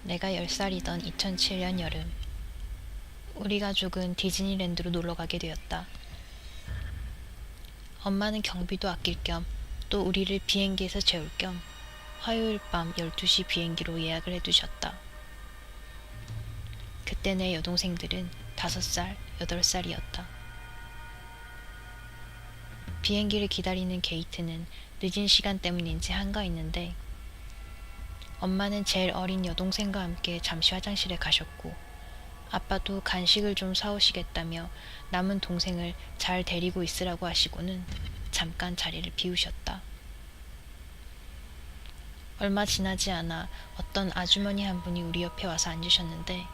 내가 10살이던 2007년 여름, 우리 가족은 디즈니랜드로 놀러 가게 되었다. 엄마는 경비도 아낄 겸 또 우리를 비행기에서 재울 겸 화요일 밤 12시 비행기로 예약을 해두셨다. 그때 내 여동생들은 5살, 8살이었다. 비행기를 기다리는 게이트는 늦은 시간 때문인지 한가했는데 엄마는 제일 어린 여동생과 함께 잠시 화장실에 가셨고 아빠도 간식을 좀 사오시겠다며 남은 동생을 잘 데리고 있으라고 하시고는 잠깐 자리를 비우셨다. 얼마 지나지 않아 어떤 아주머니 한 분이 우리 옆에 와서 앉으셨는데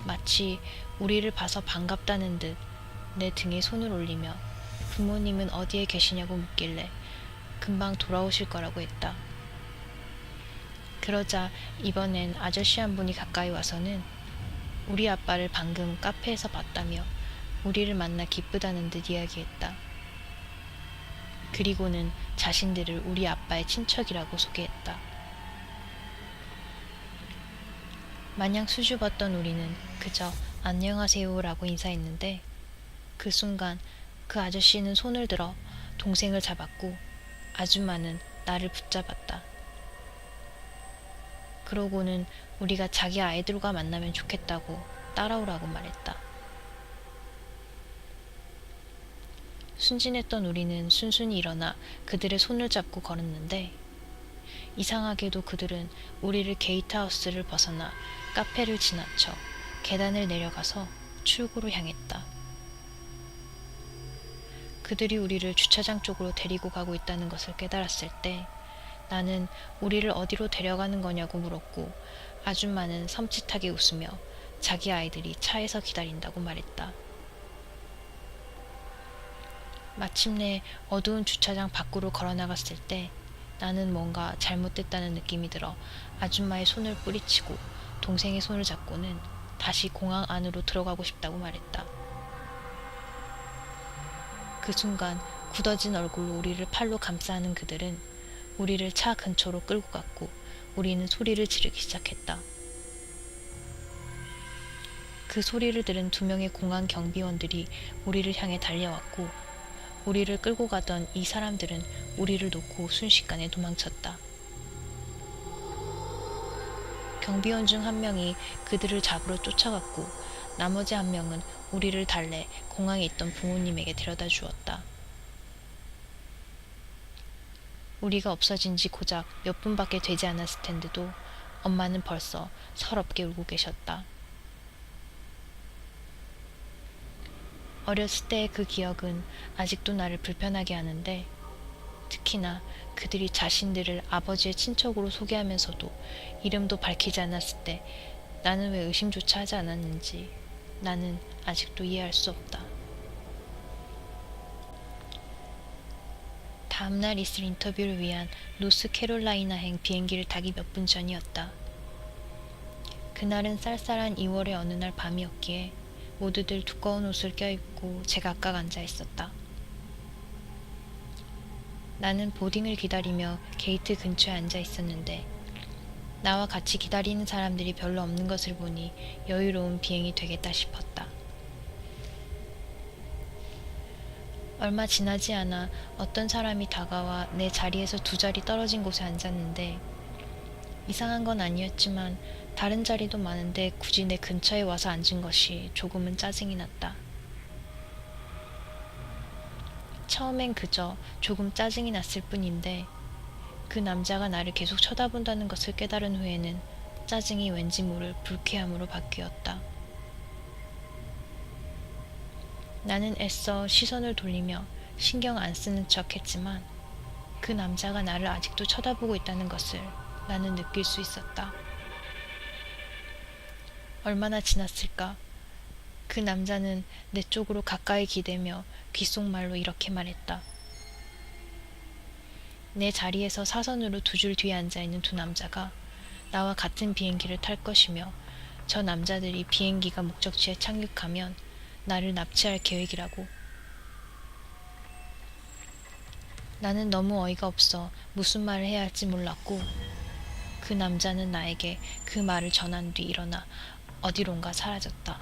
마치 우리를 봐서 반갑다는 듯 내 등에 손을 올리며 부모님은 어디에 계시냐고 묻길래 금방 돌아오실 거라고 했다. 그러자 이번엔 아저씨 한 분이 가까이 와서는 우리 아빠를 방금 카페에서 봤다며 우리를 만나 기쁘다는 듯 이야기했다. 그리고는 자신들을 우리 아빠의 친척이라고 소개했다. 마냥 수줍었던 우리는 그저 안녕하세요라고 인사했는데 그 순간 그 아저씨는 손을 들어 동생을 잡았고 아줌마는 나를 붙잡았다. 그러고는 우리가 자기 아이들과 만나면 좋겠다고 따라오라고 말했다. 순진했던 우리는 순순히 일어나 그들의 손을 잡고 걸었는데 이상하게도 그들은 우리를 게이트하우스를 벗어나 카페를 지나쳐 계단을 내려가서 출구로 향했다. 그들이 우리를 주차장 쪽으로 데리고 가고 있다는 것을 깨달았을 때 나는 우리를 어디로 데려가는 거냐고 물었고 아줌마는 섬찟하게 웃으며 자기 아이들이 차에서 기다린다고 말했다. 마침내 어두운 주차장 밖으로 걸어나갔을 때 나는 뭔가 잘못됐다는 느낌이 들어 아줌마의 손을 뿌리치고 동생의 손을 잡고는 다시 공항 안으로 들어가고 싶다고 말했다. 그 순간 굳어진 얼굴로 우리를 팔로 감싸 안은 그들은 우리를 차 근처로 끌고 갔고 우리는 소리를 지르기 시작했다. 그 소리를 들은 2명의 공항 경비원들이 우리를 향해 달려왔고 우리를 끌고 가던 이 사람들은 우리를 놓고 순식간에 도망쳤다. 경비원 중 한 명이 그들을 잡으러 쫓아갔고 나머지 한 명은 우리를 달래 공항에 있던 부모님에게 데려다 주었다. 우리가 없어진 지 고작 몇 분밖에 되지 않았을 텐데도 엄마는 벌써 서럽게 울고 계셨다. 어렸을 때의 그 기억은 아직도 나를 불편하게 하는데 특히나 그들이 자신들을 아버지의 친척으로 소개하면서도 이름도 밝히지 않았을 때 나는 왜 의심조차 하지 않았는지 나는 아직도 이해할 수 없다. 다음날 있을 인터뷰를 위한 노스캐롤라이나행 비행기를 타기 몇 분 전이었다. 그날은 쌀쌀한 2월의 어느 날 밤이었기에 모두들 두꺼운 옷을 껴입고 제각각 앉아 있었다. 나는 보딩을 기다리며 게이트 근처에 앉아 있었는데 나와 같이 기다리는 사람들이 별로 없는 것을 보니 여유로운 비행이 되겠다 싶었다. 얼마 지나지 않아 어떤 사람이 다가와 내 자리에서 2자리 떨어진 곳에 앉았는데 이상한 건 아니었지만 다른 자리도 많은데 굳이 내 근처에 와서 앉은 것이 조금은 짜증이 났다. 처음엔 그저 조금 짜증이 났을 뿐인데 그 남자가 나를 계속 쳐다본다는 것을 깨달은 후에는 짜증이 왠지 모를 불쾌함으로 바뀌었다. 나는 애써 시선을 돌리며 신경 안 쓰는 척 했지만 그 남자가 나를 아직도 쳐다보고 있다는 것을 나는 느낄 수 있었다. 얼마나 지났을까? 그 남자는 내 쪽으로 가까이 기대며 귓속말로 이렇게 말했다. 내 자리에서 사선으로 2줄 뒤에 앉아있는 2 남자가 나와 같은 비행기를 탈 것이며 저 남자들이 비행기가 목적지에 착륙하면 나를 납치할 계획이라고. 나는 너무 어이가 없어 무슨 말을 해야 할지 몰랐고 그 그 남자는 나에게 그 말을 전한 뒤 일어나 어디론가 사라졌다.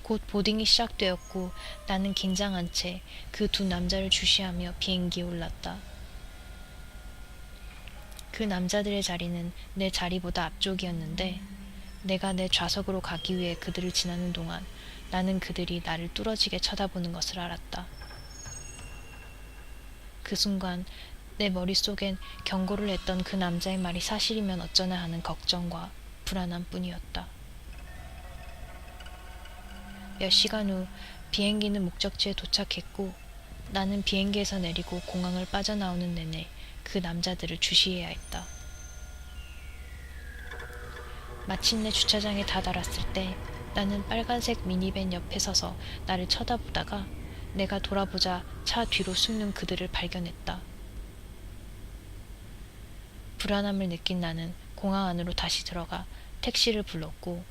곧 보딩이 시작되었고 나는 긴장한 채 그 두 남자를 주시하며 비행기에 올랐다. 그 남자들의 자리는 내 자리보다 앞쪽이었는데 내가 내 좌석으로 가기 위해 그들을 지나는 동안 나는 그들이 나를 뚫어지게 쳐다보는 것을 알았다. 그 순간 내 머릿속엔 경고를 했던 그 남자의 말이 사실이면 어쩌나 하는 걱정과 불안함 뿐이었다. 몇 시간 후 비행기는 목적지에 도착했고 나는 비행기에서 내리고 공항을 빠져나오는 내내 그 남자들을 주시해야 했다. 마침내 주차장에 다다랐을 때 나는 빨간색 미니밴 옆에 서서 나를 쳐다보다가 내가 돌아보자 차 뒤로 숨는 그들을 발견했다. 불안함을 느낀 나는 공항 안으로 다시 들어가 택시를 불렀고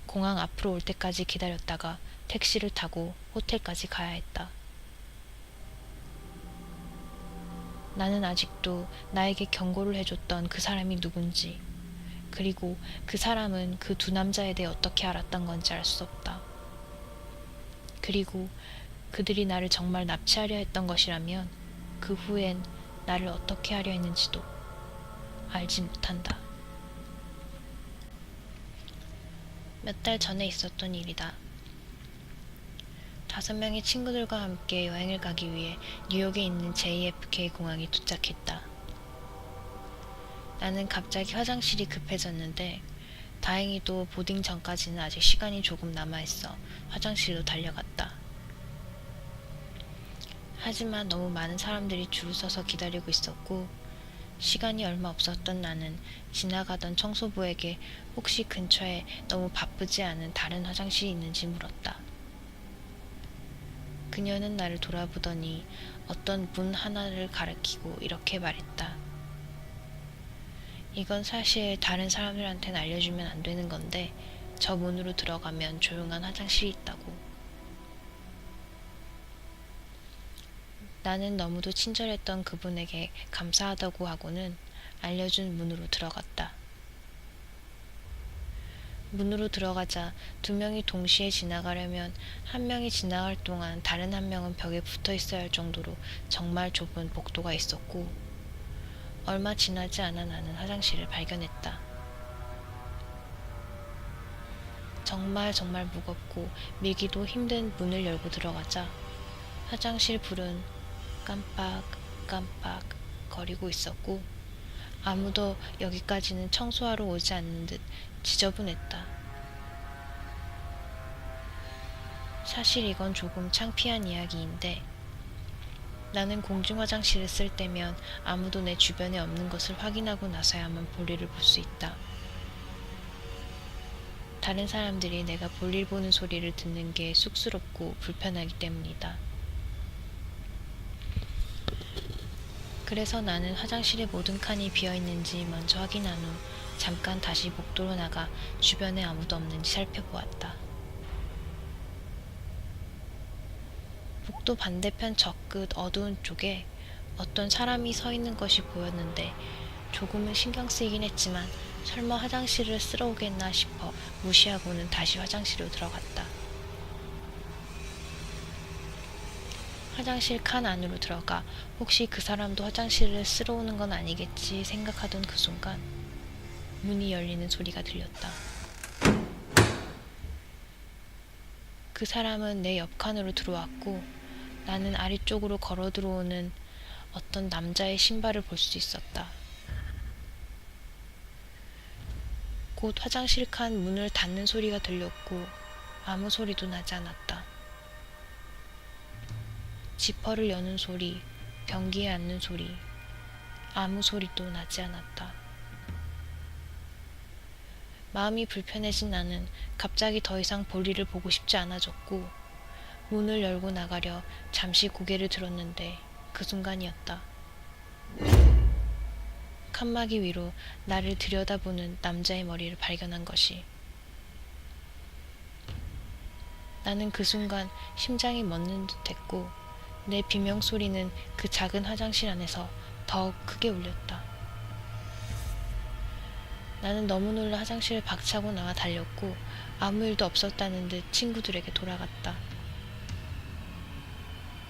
공항 앞으로 올 때까지 기다렸다가 택시를 타고 호텔까지 가야 했다. 나는 아직도 나에게 경고를 해줬던 그 사람이 누군지, 그리고 그 사람은 그 두 남자에 대해 어떻게 알았던 건지 알 수 없다. 그리고 그들이 나를 정말 납치하려 했던 것이라면 그 후엔 나를 어떻게 하려 했는지도 알지 못한다. 몇 달 전에 있었던 일이다. 5명의 친구들과 함께 여행을 가기 위해 뉴욕에 있는 JFK 공항에 도착했다. 나는 갑자기 화장실이 급해졌는데 다행히도 보딩 전까지는 아직 시간이 조금 남아있어 화장실로 달려갔다. 하지만 너무 많은 사람들이 줄을 서서 기다리고 있었고 시간이 얼마 없었던 나는 지나가던 청소부에게 혹시 근처에 너무 바쁘지 않은 다른 화장실이 있는지 물었다. 그녀는 나를 돌아보더니 어떤 문 하나를 가리키고 이렇게 말했다. 이건 사실 다른 사람들한테는 알려주면 안 되는 건데 저 문으로 들어가면 조용한 화장실이 있다고. 나는 너무도 친절했던 그분에게 감사하다고 하고는 알려준 문으로 들어갔다. 문으로 들어가자 2명이 동시에 지나가려면 1명이 지나갈 동안 다른 1명은 벽에 붙어 있어야 할 정도로 정말 좁은 복도가 있었고 얼마 지나지 않아 나는 화장실을 발견했다. 정말 무겁고 밀기도 힘든 문을 열고 들어가자 화장실 불은 깜빡 거리고 있었고 아무도 여기까지는 청소하러 오지 않는 듯 지저분했다. 사실 이건 조금 창피한 이야기인데 나는 공중 화장실을 쓸 때면 아무도 내 주변에 없는 것을 확인하고 나서야만 볼일을 볼 수 있다. 다른 사람들이 내가 볼일 보는 소리를 듣는 게 쑥스럽고 불편하기 때문이다. 그래서 나는 화장실의 모든 칸이 비어있는지 먼저 확인한 후 잠깐 다시 복도로 나가 주변에 아무도 없는지 살펴보았다. 복도 반대편 저 끝 어두운 쪽에 어떤 사람이 서 있는 것이 보였는데 조금은 신경 쓰이긴 했지만 설마 화장실을 쓰러 오겠나 싶어 무시하고는 다시 화장실로 들어갔다. 화장실 칸 안으로 들어가 혹시 그 사람도 화장실을 쓰러 오는 건 아니겠지 생각하던 그 순간 문이 열리는 소리가 들렸다. 그 사람은 내 옆칸으로 들어왔고 나는 아래쪽으로 걸어 들어오는 어떤 남자의 신발을 볼 수 있었다. 곧 화장실 칸 문을 닫는 소리가 들렸고 아무 소리도 나지 않았다. 지퍼를 여는 소리, 변기에 앉는 소리, 아무 소리도 나지 않았다. 마음이 불편해진 나는 갑자기 더 이상 볼일을 보고 싶지 않아졌고 문을 열고 나가려 잠시 고개를 들었는데 그 순간이었다. 칸막이 위로 나를 들여다보는 남자의 머리를 발견한 것이. 나는 그 순간 심장이 멎는 듯했고 내 비명소리는 그 작은 화장실 안에서 더욱 크게 울렸다. 나는 너무 놀라 화장실을 박차고 나와 달렸고 아무 일도 없었다는 듯 친구들에게 돌아갔다.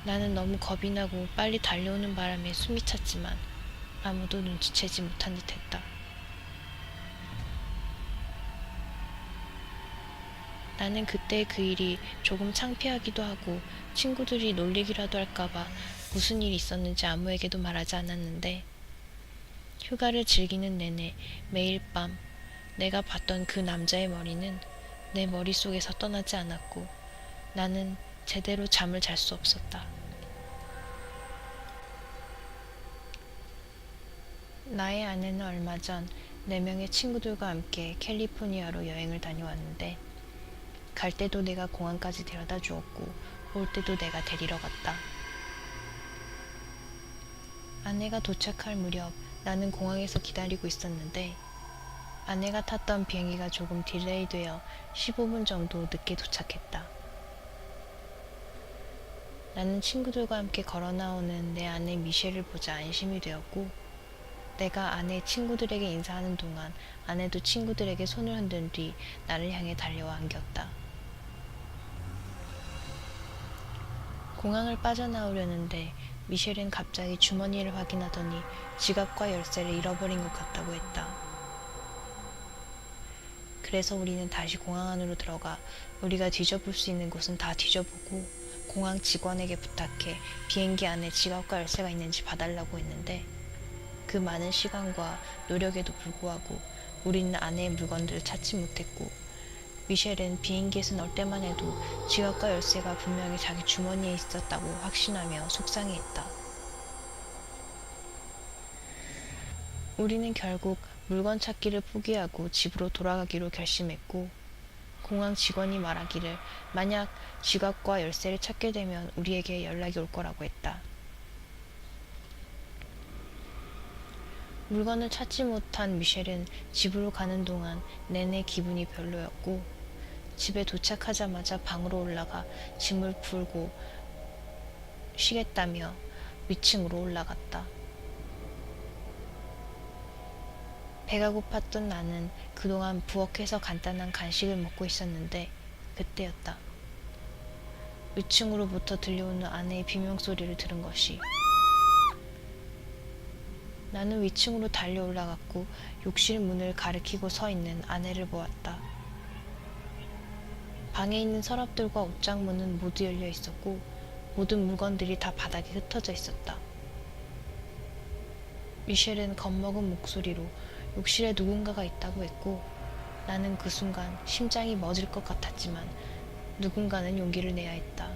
나는 너무 겁이 나고 빨리 달려오는 바람에 숨이 찼지만 아무도 눈치채지 못한 듯했다. 나는 그때 그 일이 조금 창피하기도 하고 친구들이 놀리기라도 할까봐 무슨 일이 있었는지 아무에게도 말하지 않았는데 휴가를 즐기는 내내 매일 밤 내가 봤던 그 남자의 머리는 내 머릿속에서 떠나지 않았고 나는 제대로 잠을 잘 수 없었다. 나의 아내는 얼마 전 4명의 친구들과 함께 캘리포니아로 여행을 다녀왔는데 갈 때도 내가 공항까지 데려다 주었고 올 때도 내가 데리러 갔다. 아내가 도착할 무렵 나는 공항에서 기다리고 있었는데 아내가 탔던 비행기가 조금 딜레이되어 15분 정도 늦게 도착했다. 나는 친구들과 함께 걸어 나오는 내 아내 미셸을 보자 안심이 되었고 내가 아내 친구들에게 인사하는 동안 아내도 친구들에게 손을 흔든 뒤 나를 향해 달려와 안겼다. 공항을 빠져나오려는데 미셸은 갑자기 주머니를 확인하더니 지갑과 열쇠를 잃어버린 것 같다고 했다. 그래서 우리는 다시 공항 안으로 들어가 우리가 뒤져볼 수 있는 곳은 다 뒤져보고 공항 직원에게 부탁해 비행기 안에 지갑과 열쇠가 있는지 봐달라고 했는데 그 많은 시간과 노력에도 불구하고 우리는 아내의 물건들을 찾지 못했고 미셸은 비행기에서 널 때만 해도 지갑과 열쇠가 분명히 자기 주머니에 있었다고 확신하며 속상해했다. 우리는 결국 물건 찾기를 포기하고 집으로 돌아가기로 결심했고 공항 직원이 말하기를 만약 지갑과 열쇠를 찾게 되면 우리에게 연락이 올 거라고 했다. 물건을 찾지 못한 미셸은 집으로 가는 동안 내내 기분이 별로였고 집에 도착하자마자 방으로 올라가 짐을 풀고 쉬겠다며 위층으로 올라갔다. 배가 고팠던 나는 그동안 부엌에서 간단한 간식을 먹고 있었는데 그때였다. 위층으로부터 들려오는 아내의 비명소리를 들은 것이. 나는 위층으로 달려 올라갔고 욕실 문을 가리키고 서 있는 아내를 보았다. 방에 있는 서랍들과 옷장문은 모두 열려 있었고 모든 물건들이 다 바닥에 흩어져 있었다. 미셸은 겁먹은 목소리로 욕실에 누군가가 있다고 했고 나는 그 순간 심장이 멎을 것 같았지만 누군가는 용기를 내야 했다.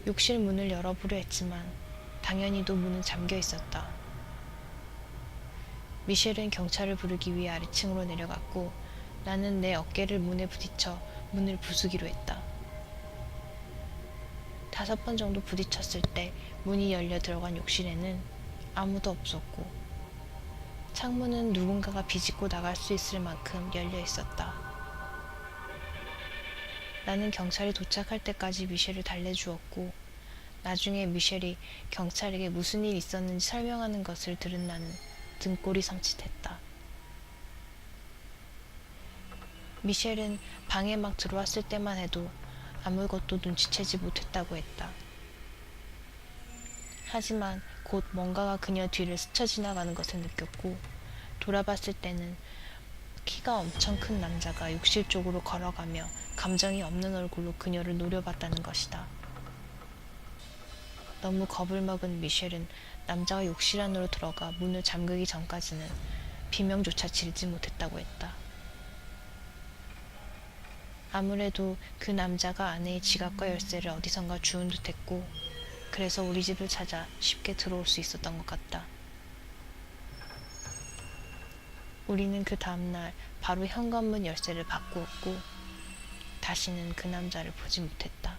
욕실 문을 열어보려 했지만 당연히도 문은 잠겨 있었다. 미셸은 경찰을 부르기 위해 아래층으로 내려갔고 나는 내 어깨를 문에 부딪혀 문을 부수기로 했다. 5번 정도 부딪혔을 때 문이 열려 들어간 욕실에는 아무도 없었고 창문은 누군가가 비집고 나갈 수 있을 만큼 열려 있었다. 나는 경찰이 도착할 때까지 미셸을 달래주었고 나중에 미셸이 경찰에게 무슨 일이 있었는지 설명하는 것을 들은 나는 등골이 섬찟했다. 미셸은 방에 막 들어왔을 때만 해도 아무것도 눈치채지 못했다고 했다. 하지만 곧 뭔가가 그녀 뒤를 스쳐 지나가는 것을 느꼈고 돌아봤을 때는 키가 엄청 큰 남자가 욕실 쪽으로 걸어가며 감정이 없는 얼굴로 그녀를 노려봤다는 것이다. 너무 겁을 먹은 미셸은 남자가 욕실 안으로 들어가 문을 잠그기 전까지는 비명조차 지르지 못했다고 했다. 아무래도 그 남자가 아내의 지갑과 열쇠를 어디선가 주운 듯했고 그래서 우리 집을 찾아 쉽게 들어올 수 있었던 것 같다. 우리는 그 다음날 바로 현관문 열쇠를 바꾸었고 다시는 그 남자를 보지 못했다.